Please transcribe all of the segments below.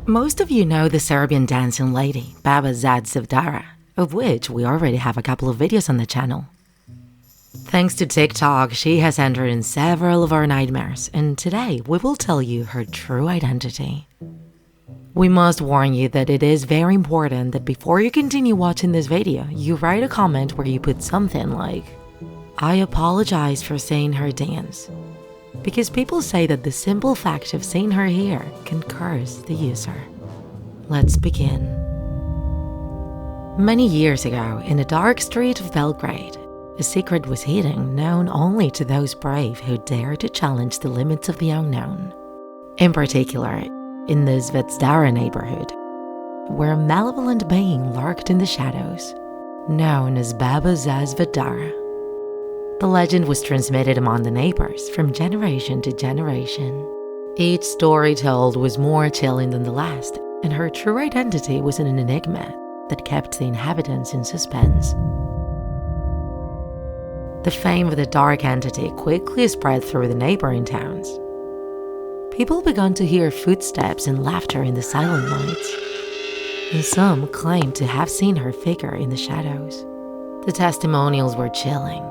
Most of you know the Serbian dancing lady, Baba Zvezdara, of which we already have a couple of videos on the channel. Thanks to TikTok, she has entered in several of our nightmares, and today we will tell you her true identity. We must warn you that it is very important that before you continue watching this video, you write a comment where you put something like, "I apologize for seeing her dance," because people say that the simple fact of seeing her here can curse the user. Let's begin. Many years ago, in a dark street of Belgrade, a secret was hidden known only to those brave who dare to challenge the limits of the unknown. In particular, in the Zvezdara neighborhood, where a malevolent being lurked in the shadows, known as Baba Zvezdara. The legend was transmitted among the neighbors from generation to generation. Each story told was more chilling than the last, and her true identity was an enigma that kept the inhabitants in suspense. The fame of the dark entity quickly spread through the neighboring towns. People began to hear footsteps and laughter in the silent nights, and some claimed to have seen her figure in the shadows. The testimonials were chilling.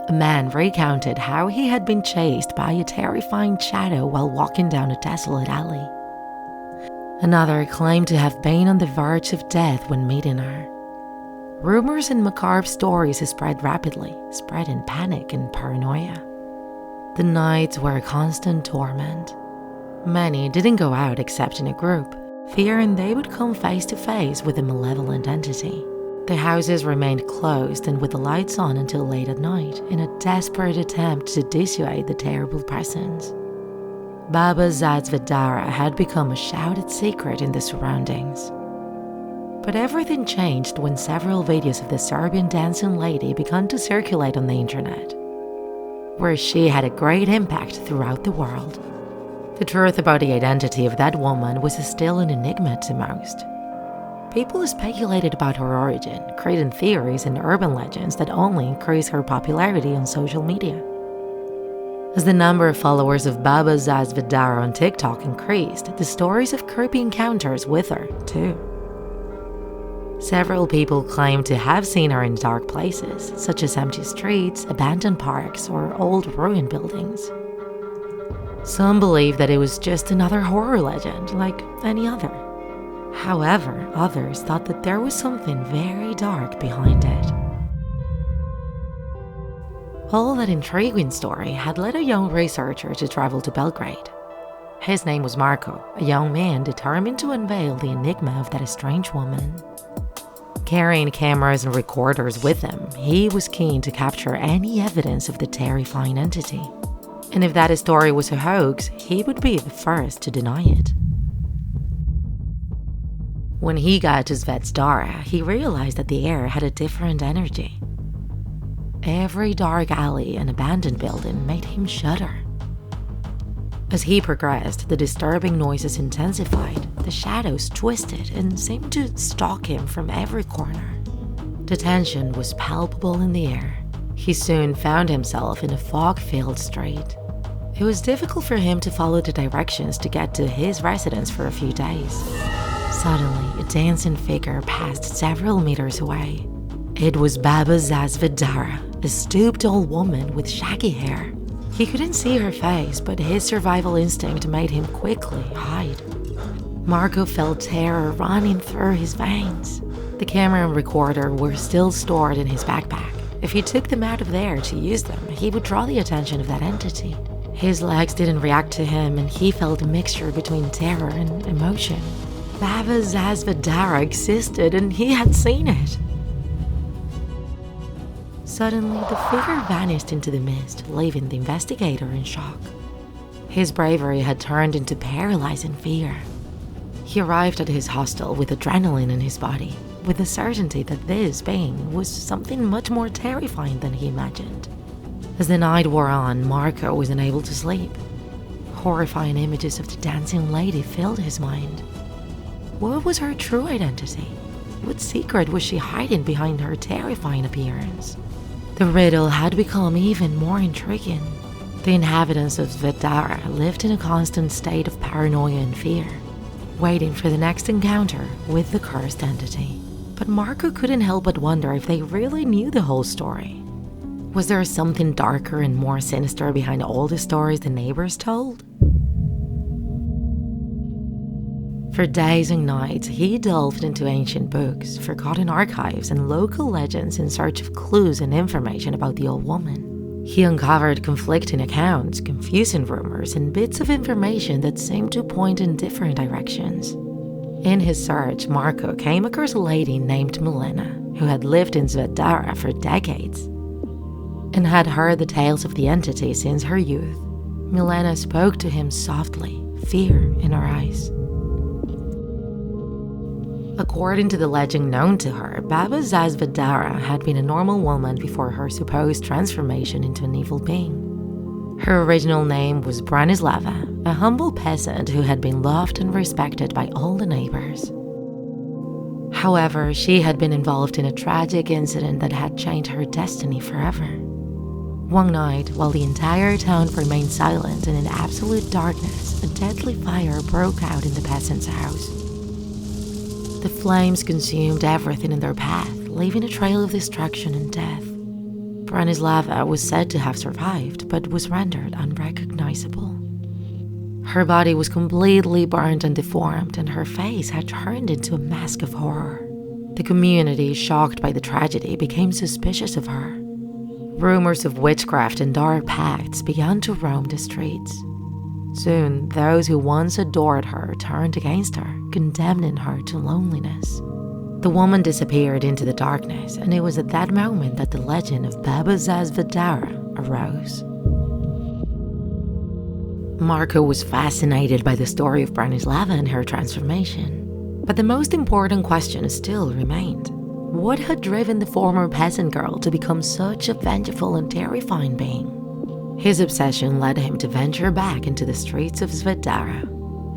A man recounted how he had been chased by a terrifying shadow while walking down a desolate alley. Another claimed to have been on the verge of death when meeting her. Rumors and macabre stories spread rapidly, spreading panic and paranoia. The nights were a constant torment. Many didn't go out except in a group, fearing they would come face to face with a malevolent entity. The houses remained closed and with the lights on until late at night in a desperate attempt to dissuade the terrible presence. Baba Zvezdara had become a shouted secret in the surroundings. But everything changed when several videos of the Serbian dancing lady began to circulate on the internet, where she had a great impact throughout the world. The truth about the identity of that woman was still an enigma to most. People speculated about her origin, creating theories and urban legends that only increased her popularity on social media. As the number of followers of Baba Zvezdara on TikTok increased, the stories of creepy encounters with her, too. Several people claimed to have seen her in dark places, such as empty streets, abandoned parks, or old ruined buildings. Some believed that it was just another horror legend, like any other. However, others thought that there was something very dark behind it. All that intriguing story had led a young researcher to travel to Belgrade. His name was Marko, a young man determined to unveil the enigma of that strange woman. Carrying cameras and recorders with him, he was keen to capture any evidence of the terrifying entity. And if that story was a hoax, he would be the first to deny it. When he got to Zvezdara, he realized that the air had a different energy. Every dark alley and abandoned building made him shudder. As he progressed, the disturbing noises intensified, the shadows twisted and seemed to stalk him from every corner. The tension was palpable in the air. He soon found himself in a fog-filled street. It was difficult for him to follow the directions to get to his residence for a few days. Suddenly, a dancing figure passed several meters away. It was Baba Zvezdara, a stooped old woman with shaggy hair. He couldn't see her face, but his survival instinct made him quickly hide. Marko felt terror running through his veins. The camera and recorder were still stored in his backpack. If he took them out of there to use them, he would draw the attention of that entity. His legs didn't react to him, and he felt a mixture between terror and emotion. Baba Zvezdara existed, and he had seen it. Suddenly, the figure vanished into the mist, leaving the investigator in shock. His bravery had turned into paralyzing fear. He arrived at his hostel with adrenaline in his body, with the certainty that this being was something much more terrifying than he imagined. As the night wore on, Marko was unable to sleep. Horrifying images of the dancing lady filled his mind. What was her true identity? What secret was she hiding behind her terrifying appearance? The riddle had become even more intriguing. The inhabitants of Zvezdara lived in a constant state of paranoia and fear. waiting for the next encounter with the cursed entity. But Marco couldn't help but wonder if they really knew the whole story. Was there something darker and more sinister behind all the stories the neighbors told? For days and nights, he delved into ancient books, forgotten archives, and local legends in search of clues and information about the old woman. He uncovered conflicting accounts, confusing rumors, and bits of information that seemed to point in different directions. In his search, Marco came across a lady named Milena, who had lived in Zvezdara for decades and had heard the tales of the entity since her youth. Milena spoke to him softly, fear in her eyes. According to the legend known to her, Baba Zvezdara had been a normal woman before her supposed transformation into an evil being. Her original name was Branislava, a humble peasant who had been loved and respected by all the neighbors. However, she had been involved in a tragic incident that had changed her destiny forever. One night, while the entire town remained silent and in absolute darkness, a deadly fire broke out in the peasant's house. The flames consumed everything in their path, leaving a trail of destruction and death. Branislava was said to have survived, but was rendered unrecognizable. Her body was completely burned and deformed, and her face had turned into a mask of horror. The community, shocked by the tragedy, became suspicious of her. Rumors of witchcraft and dark pacts began to roam the streets. Soon, those who once adored her turned against her, condemning her to loneliness. The woman disappeared into the darkness, and it was at that moment that the legend of Baba Zvezdara arose. Marco was fascinated by the story of Branislava and her transformation. But the most important question still remained. What had driven the former peasant girl to become such a vengeful and terrifying being? His obsession led him to venture back into the streets of Zvezdara.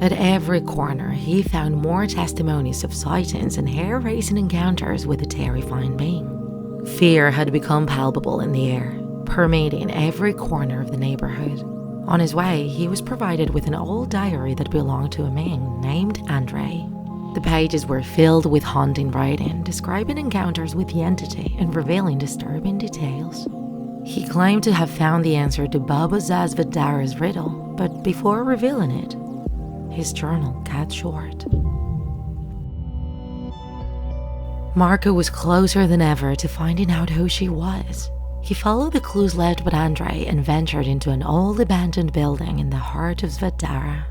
At every corner, he found more testimonies of sightings and hair-raising encounters with the terrifying being. Fear had become palpable in the air, permeating every corner of the neighborhood. On his way, he was provided with an old diary that belonged to a man named Andrei. The pages were filled with haunting writing, describing encounters with the entity and revealing disturbing details. He claimed to have found the answer to Baba Zvezdara's riddle, but before revealing it, his journal cut short. Marco was closer than ever to finding out who she was. He followed the clues left by Andrei and ventured into an old abandoned building in the heart of Zvezdara.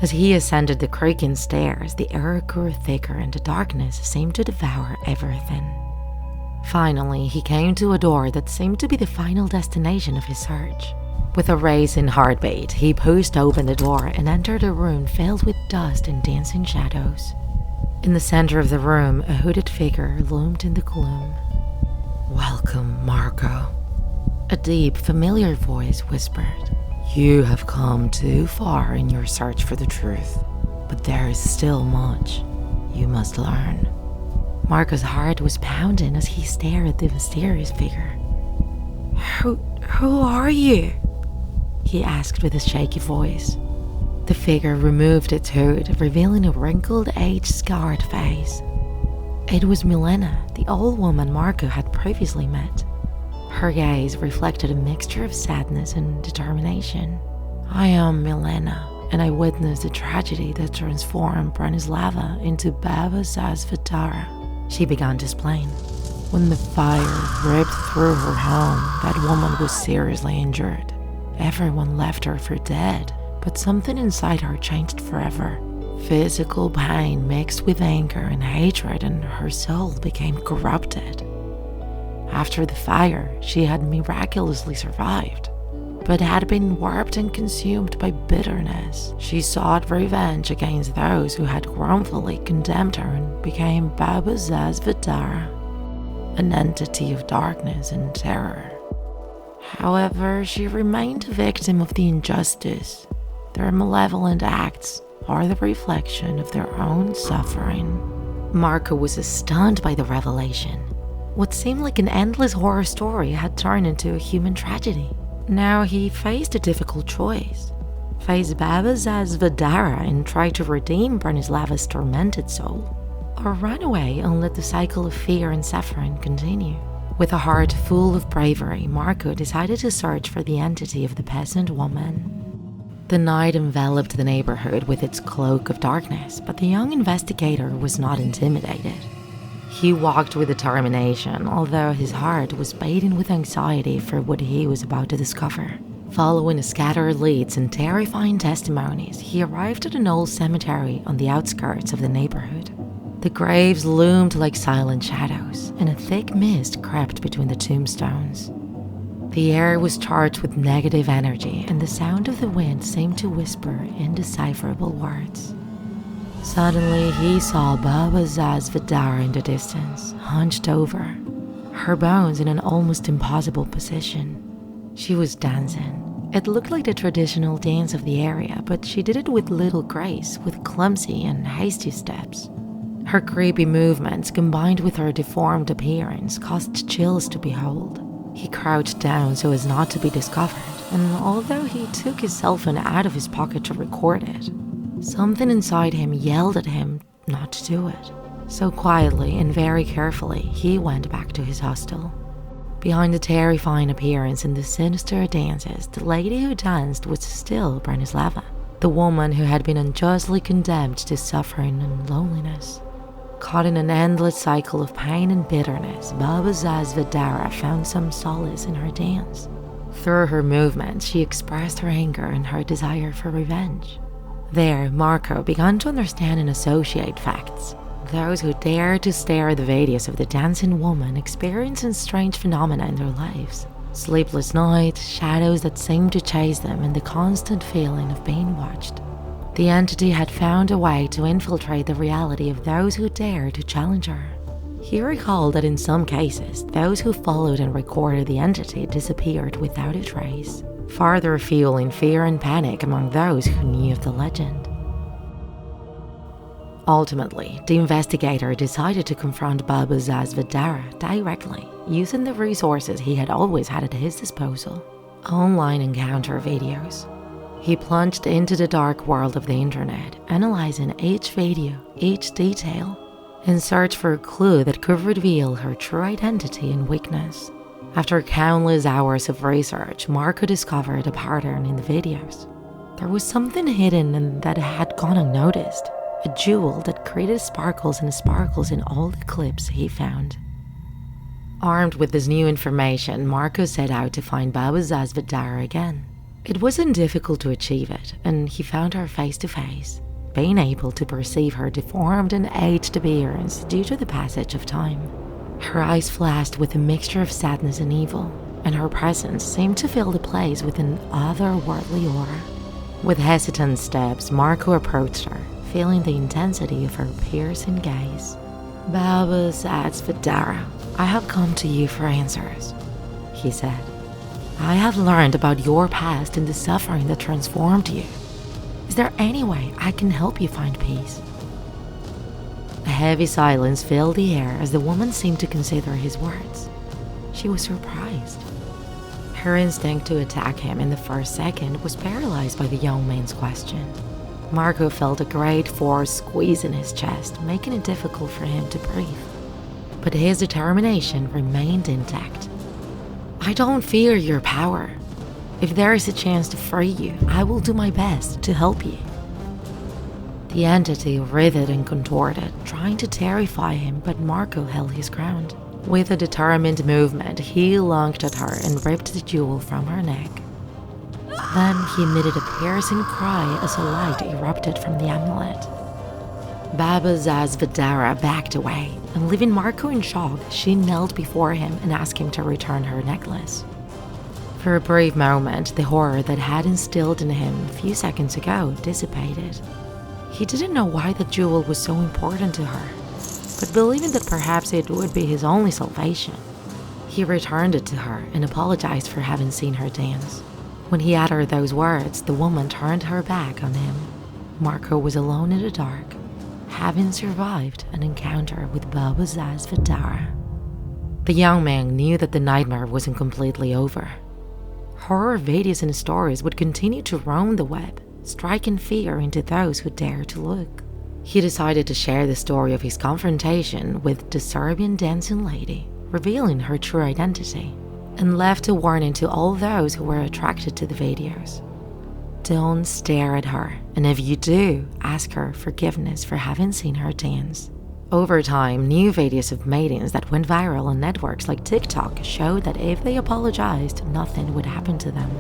As he ascended the creaking stairs, the air grew thicker and the darkness seemed to devour everything. Finally, he came to a door that seemed to be the final destination of his search. With a racing heartbeat, he pushed open the door and entered a room filled with dust and dancing shadows. In the center of the room, a hooded figure loomed in the gloom. "Welcome, Marco," a deep, familiar voice whispered. "You have come too far in your search for the truth, but there is still much you must learn." Marco's heart was pounding as he stared at the mysterious figure. Who are you?" he asked with a shaky voice. The figure removed its hood, revealing a wrinkled, age-scarred face. It was Milena, the old woman Marco had previously met. Her gaze reflected a mixture of sadness and determination. "I am Milena, and I witnessed the tragedy that transformed Branislava into Baba Zvezdara," she began to explain. "When the fire ripped through her home, that woman was seriously injured. Everyone left her for dead, but something inside her changed forever. Physical pain mixed with anger and hatred, and her soul became corrupted. After the fire, she had miraculously survived, but had been warped and consumed by bitterness. She sought revenge against those who had wrongfully condemned her and became Baba Zvezdara, an entity of darkness and terror. However, she remained a victim of the injustice. Their malevolent acts are the reflection of their own suffering." Marco was stunned by the revelation. What seemed like an endless horror story had turned into a human tragedy. Now he faced a difficult choice: face Baba's Zvezdara and try to redeem Branislava's tormented soul, or run away and let the cycle of fear and suffering continue? With a heart full of bravery, Marco decided to search for the entity of the peasant woman. The night enveloped the neighborhood with its cloak of darkness, but the young investigator was not intimidated. He walked with determination, although his heart was beating with anxiety for what he was about to discover. Following scattered leads and terrifying testimonies, he arrived at an old cemetery on the outskirts of the neighborhood. The graves loomed like silent shadows, and a thick mist crept between the tombstones. The air was charged with negative energy, and the sound of the wind seemed to whisper indecipherable words. Suddenly, he saw Baba's Zvezdara in the distance, hunched over, her bones in an almost impossible position. She was dancing. It looked like the traditional dance of the area, but she did it with little grace, with clumsy and hasty steps. Her creepy movements, combined with her deformed appearance, caused chills to behold. He crouched down so as not to be discovered, and although he took his cell phone out of his pocket to record it, something inside him yelled at him not to do it. So quietly and very carefully, he went back to his hostel. Behind the terrifying appearance and the sinister dances, the lady who danced was still Branislava, the woman who had been unjustly condemned to suffering and loneliness. Caught in an endless cycle of pain and bitterness, Baba's Zvezdara found some solace in her dance. Through her movements, she expressed her anger and her desire for revenge. There, Marco began to understand and associate facts. Those who dared to stare at the videos of the dancing woman experienced strange phenomena in their lives. Sleepless nights, shadows that seemed to chase them, and the constant feeling of being watched. The entity had found a way to infiltrate the reality of those who dared to challenge her. He recalled that in some cases, those who followed and recorded the entity disappeared without a trace, further fueling fear and panic among those who knew of the legend. Ultimately, the investigator decided to confront Baba's Zvezdara directly, using the resources he had always had at his disposal: online encounter videos. He plunged into the dark world of the internet, analyzing each video, each detail, in search for a clue that could reveal her true identity and weakness. After countless hours of research, Marco discovered a pattern in the videos. There was something hidden and that had gone unnoticed, a jewel that created sparkles and sparkles in all the clips he found. Armed with this new information, Marco set out to find Baba's Zvezdara again. It wasn't difficult to achieve it, and he found her face to face, being able to perceive her deformed and aged appearance due to the passage of time. Her eyes flashed with a mixture of sadness and evil, and her presence seemed to fill the place with an otherworldly aura. With hesitant steps, Marco approached her, feeling the intensity of her piercing gaze. "Baba's Zvezdara, I have come to you for answers," he said. "I have learned about your past and the suffering that transformed you. Is there any way I can help you find peace?" A heavy silence filled the air as the woman seemed to consider his words. She was surprised. Her instinct to attack him in the first second was paralyzed by the young man's question. Marco felt a great force squeeze in his chest, making it difficult for him to breathe. But his determination remained intact. "I don't fear your power. If there is a chance to free you, I will do my best to help you." The entity writhed and contorted, trying to terrify him, but Marco held his ground. With a determined movement, he lunged at her and ripped the jewel from her neck. Then he emitted a piercing cry as a light erupted from the amulet. Baba's Zvezdara backed away, and leaving Marco in shock, she knelt before him and asked him to return her necklace. For a brief moment, the horror that had instilled in him a few seconds ago dissipated. He didn't know why the jewel was so important to her, but believing that perhaps it would be his only salvation, he returned it to her and apologized for having seen her dance. When he uttered those words, the woman turned her back on him. Marco was alone in the dark, having survived an encounter with Baba's Zvezdara. The young man knew that the nightmare wasn't completely over. Horror videos and stories would continue to roam the web, striking fear into those who dare to look. He decided to share the story of his confrontation with the Serbian dancing lady, revealing her true identity, and left a warning to all those who were attracted to the videos. Don't stare at her, and if you do, ask her forgiveness for having seen her dance. Over time, new videos of maidens that went viral on networks like TikTok showed that if they apologized, nothing would happen to them.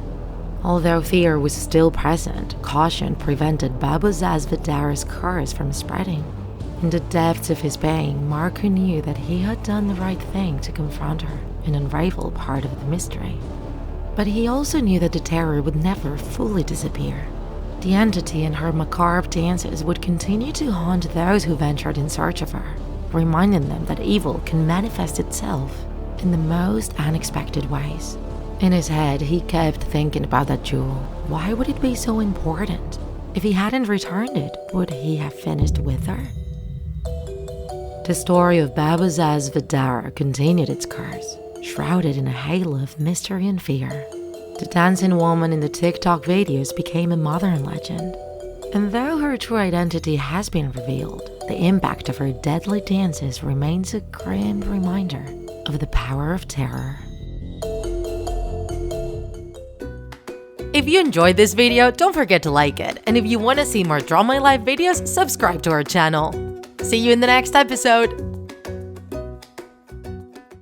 Although fear was still present, caution prevented Babuza Zvedara's curse from spreading. In the depths of his being, Marko knew that he had done the right thing to confront her and unravel part of the mystery. But he also knew that the terror would never fully disappear. The entity and her macabre dances would continue to haunt those who ventured in search of her, reminding them that evil can manifest itself in the most unexpected ways. In his head, he kept thinking about that jewel. Why would it be so important? If he hadn't returned it, would he have finished with her? The story of Babuza Zvezdara continued its course, shrouded in a halo of mystery and fear. The dancing woman in the TikTok videos became a modern legend. And though her true identity has been revealed, the impact of her deadly dances remains a grim reminder of the power of terror. If you enjoyed this video, don't forget to like it. And if you want to see more Draw My Life videos, subscribe to our channel. See you in the next episode!